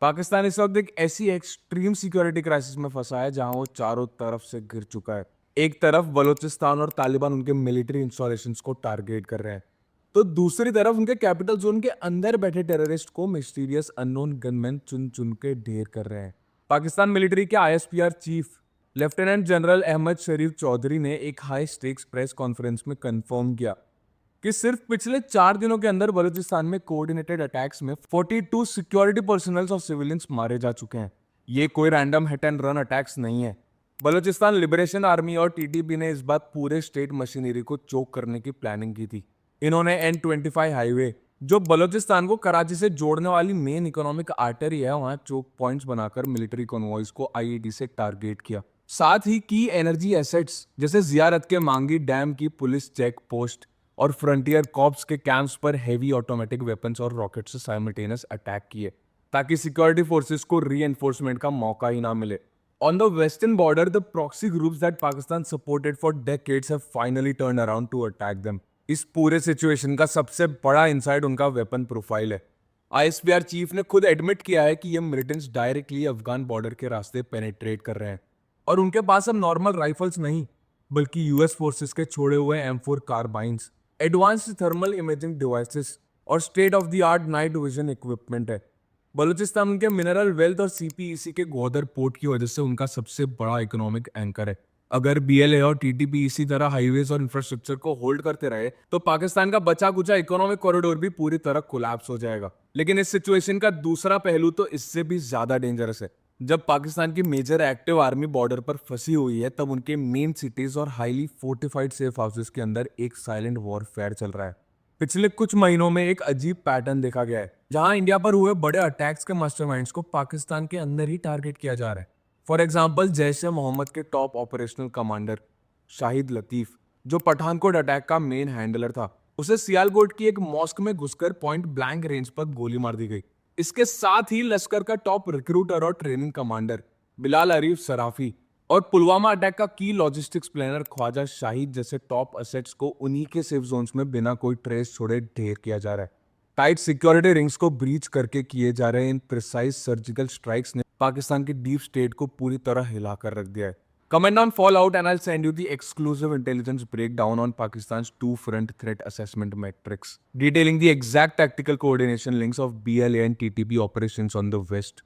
पाकिस्तान इस वक्त एक ऐसी एक्सट्रीम सिक्योरिटी क्राइसिस में फंसा है जहां वो चारों तरफ से घिर चुका है। एक तरफ बलूचिस्तान और तालिबान उनके मिलिट्री इंस्टॉलेशंस को टारगेट कर रहे हैं, तो दूसरी तरफ उनके कैपिटल जोन के अंदर बैठे टेररिस्ट को मिस्टीरियस अननोन गनमैन चुन चुन के ढेर कर रहे हैं। पाकिस्तान मिलिट्री के ISPR chief lieutenant general Ahmed Sharif Chaudhry ने एक हाई स्टेक्स प्रेस कॉन्फ्रेंस में कंफर्म किया कि सिर्फ पिछले 4 दिनों के अंदर बलूचिस्तान में कोऑर्डिनेटेड अटैक्स में 42 सिक्योरिटी पर्सनल्स और सिविलियंस मारे जा चुके हैं। ये कोई random hit and run attacks नहीं है। बलूचिस्तान लिबरेशन आर्मी और टीटीपी ने इस बार पूरे स्टेट मशीनरी को चोक करने की प्लानिंग की थी। इन्होंने N25 हाईवे, जो बलूचिस्तान को कराची से जोड़ने वाली मेन इकोनॉमिक आर्टरी है, वहां चोक पॉइंट्स बनाकर मिलिट्री कॉन्वॉयज को आईईडी से टारगेट किया। साथ ही की एनर्जी एसेट्स जैसे जियारत के मांगी डैम की पुलिस चेक पोस्ट और फ्रंटियर कॉप्स के कैंप्स पर हेवी ऑटोमेटिक वेपन्स और रॉकेट से साइमल्टेनियस अटैक किए, ताकि सिक्योरिटी फोर्सेस को रीएनफोर्समेंट का मौका ही ना मिले। On the western border, the proxy groups that Pakistan supported for decades have finally turned around two attack them. इस पूरे सिचुएशन का सबसे बड़ा इंसाइट उनका वेपन प्रोफाइल है। आईएसपीआर चीफ ने खुद एडमिट किया है कि ये मिलिटेंट्स डायरेक्टली अफगान बॉर्डर के रास्ते पेनिट्रेट कर रहे हैं, और उनके पास अब नॉर्मल राइफल्स नहीं, बल्कि यूएस फोर्सेस के छोड़े हुए M4 carbines, advanced thermal imaging devices और state of the art night vision equipment है। बलूचिस्तान उनके मिनरल वेल्थ और सीपीईसी के ग्वादर पोर्ट की वजह से उनका सबसे बड़ा इकोनॉमिक एंकर है। अगर बीएलए और टीटीपी इसी तरह हाईवेज और इंफ्रास्ट्रक्चर को होल्ड करते रहे, तो पाकिस्तान का बचा कुचा इकोनॉमिक कॉरिडोर भी पूरी तरह कोलैप्स हो जाएगा। लेकिन इस सिचुएशन का दूसरा पहलू तो इससे भी ज्यादा डेंजरस है। जब पाकिस्तान की मेजर एक्टिव आर्मी बॉर्डर पर फंसी हुई है, तब उनके मेन सिटीज और हाईली फोर्टिफाइड सेफ हाउसेस के अंदर एक साइलेंट वॉरफेयर चल रहा है। पिछले कुछ महीनों में एक अजीब पैटर्न देखा गया है, जहां इंडिया पर हुए बड़े अटैक्स के मास्टरमाइंड्स को पाकिस्तान के अंदर ही टारगेट किया जा रहा है। फॉर एग्जाम्पल, जैश ए मोहम्मद के top operational commander Shahid Latif, जो पठानकोट अटैक का मेन हैंडलर था, उसे सियालकोट की एक मॉस्क में घुसकर पॉइंट ब्लैंक रेंज पर गोली मार दी गई। इसके साथ ही लश्कर का टॉप रिक्रूटर और ट्रेनिंग कमांडर बिलाल अरीफ सराफी और पुलवामा अटैक का की लॉजिस्टिक्स प्लानर ख्वाजा शाहिद जैसे टॉप असेट्स को उन्हीं के सेफ जोन्स में बिना कोई ट्रेस छोड़े ढेर किया जा रहा है। टाइट सिक्योरिटी रिंग्स को ब्रीच करके किए जा रहे इन प्रिसाइज सर्जिकल स्ट्राइक्स ने पाकिस्तान की डीप स्टेट को पूरी तरह हिलाकर रख दिया है। Comment on Fallout and I'll send you the exclusive intelligence breakdown on Pakistan's two-front threat assessment metrics, detailing the exact tactical coordination links of BLA and TTP operations on the West.